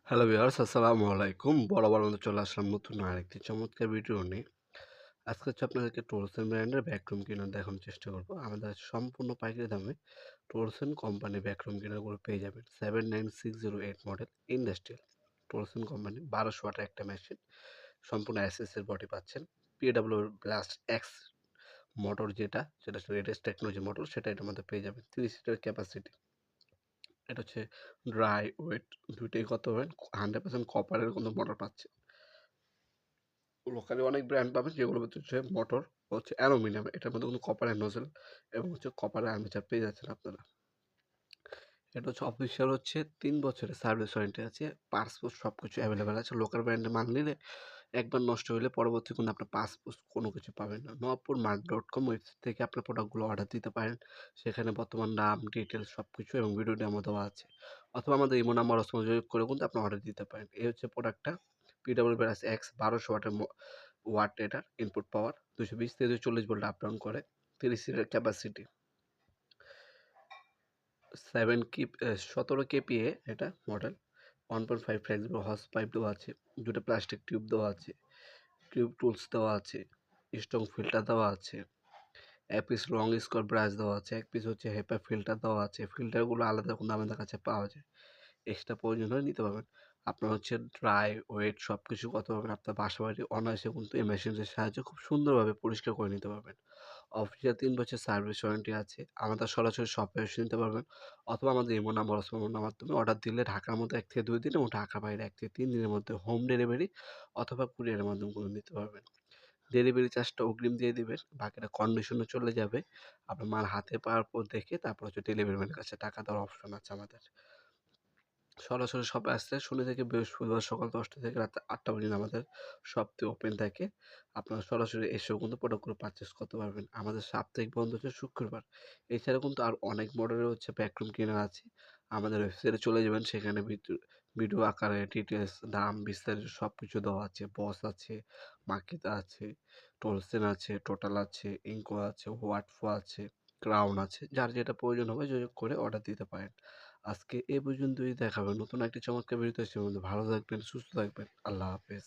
Hello viewers, আসসালামু আলাইকুম। বরাবর মতো চলে আসলাম নতুন আরেকটি চমৎকার ভিডিও নিয়ে। আজকে হচ্ছে আপনাদেরকে টোলসন ব্র্যান্ডের ব্যাকরুম ক্লিনার দেখানোর চেষ্টা করব। আমাদের সম্পূর্ণ পাইকারি দামে টোলসন কোম্পানি ব্যাকরুম ক্লিনারগুলো পেয়ে যাবেন। 79608 মডেল ইন্ডাস্ট্রিয়াল টোলসন কোম্পানি 1200 ওয়াটের একটা মেশিন, সম্পূর্ণ এসএস এর বডি পাচ্ছেন। পিডব্লিউ ব্লাস্ট এক্স মোটর যেটা লেটেস্ট টেকনোলজি মোটর, সেটা এটার মধ্যে পেয়ে যাবেন। 30 লিটার ক্যাপাসিটি। এটা হচ্ছে ড্রাই ওয়েট দুইটাই করতে পারবেন। 100% কপারের কোনো মোটর পাচ্ছেন। লোকালি অনেক ব্র্যান্ড পাবেন যেগুলো হচ্ছে মোটর হচ্ছে অ্যালুমিনিয়াম, এটার মধ্যে কোনো কপারের নোজেল এবং হচ্ছে কপারের আর্মেচার পেয়ে যাচ্ছেন আপনারা। এটা হচ্ছে অফিসিয়াল, হচ্ছে 3 বছরের সার্ভিস ওয়ারেন্টি আছে। পাসপোর্ট সব কিছু অ্যাভেলেবেল আছে। লোকাল ব্র্যান্ডের মাল নিলে একবার নষ্ট হলে পরবর্তী কোনো আপনার পাসপোর্ট কোনো কিছু পাবেন না। নবপুর মার্ট.com ওয়েবসাইট থেকে আপনার প্রোডাক্টগুলো অর্ডার দিতে পারেন। সেখানে বর্তমান নাম, ডিটেলস সব কিছু এবং ভিডিও ডেমো দেওয়া আছে। অথবা আমাদের ইমো নাম্বার যোগাযোগ করে কিন্তু আপনি অর্ডার দিতে পারেন। এই হচ্ছে প্রোডাক্টটা। পিডব্লিউ ব্রাস এক্স 1200 ওয়াটের ওয়াট, এটার ইনপুট পাওয়ার 220 থেকে 240 ভোল্ট আপ ডাউন করে। 30 লিটার ক্যাপাসিটি। 17 কেপিএ এটা মডেল। 1.5 ফ্লেক্সিবল হস পাইপ দেওয়া আছে। দুটো প্লাস্টিক টিউব দেওয়া আছে। টিউব টুলস দেওয়া আছে। স্ট্রং ফিল্টার দেওয়া আছে। এক পিস লং স্কোর ব্রাশ দেওয়া আছে। এক পিস হচ্ছে হেপা ফিল্টার দেওয়া আছে। ফিল্টারগুলো আলাদা কোনো আমাদের কাছে পাওয়া যায়। এক্সট্রা প্রয়োজন হলে নিতে পারবেন। আপনার হচ্ছে ড্রাই ওয়েট সব কিছু করতে পারবেন। আপনার বাসা বাড়ি অনায়াসে কিন্তু এই মেশিনের সাহায্যে খুব সুন্দরভাবে পরিষ্কার করে নিতে পারবেন। অফিসিয়াল 3 বছর সার্ভিস ওয়ারেন্টি আছে। আমাদের সরাসরি শপে এসে নিতে পারবেন, অথবা আমাদের ইমো নাম্বার মাধ্যমে অর্ডার দিলে ঢাকার মধ্যে 1 থেকে 2 দিন এবং ঢাকার বাইরে 1 থেকে 3 দিনের মধ্যে হোম ডেলিভারি অথবা কুরিয়ারের মাধ্যমে করে নিতে পারবেন। ডেলিভারি চার্জটা অগ্রিম দিয়ে দিবেন, বাকিটা কন্ডিশনে চলে যাবে। আপনার মাল হাতে পাওয়ার পর দেখে তারপর হচ্ছে ডেলিভারি ম্যানের কাছে টাকা দেওয়ার অপশন আছে আমাদের। সরাসরি শপে আসলে শনি থেকে বৃহস্পতিবার সকাল 10টা থেকে রাত 8টা পর্যন্ত আমাদের শপটি ওপেন থাকে। আপনারা সরাসরি এসেও কিন্তু প্রোডাক্টগুলো পারচেস করতে পারবেন। আমাদের সাপ্তাহিক বন্ধ হচ্ছে শুক্রবার। এছাড়া কিন্তু আর অনেক মডেলের হচ্ছে ব্যাকরুম ক্লিনার আছে। আমাদের ওয়েবসাইটে চলে যাবেন, সেখানে ভিডিও আকারে ডিটেলস, দাম, বিস্তারিত সব কিছু দেওয়া আছে। বস আছে, মাকিতা আছে, টোলসেন আছে, টোটাল আছে, ইনকো আছে, ওয়াটফো আছে, ক্রাউন আছে। যার যেটা প্রয়োজন হবে যোগাযোগ করে অর্ডার দিতে পারেন। আজকে এ পর্যন্তই। দেখা হবে নতুন একটি চমৎকার ভিডিওতে। সে ভালো থাকবেন, সুস্থ থাকবেন। আল্লাহ হাফেজ।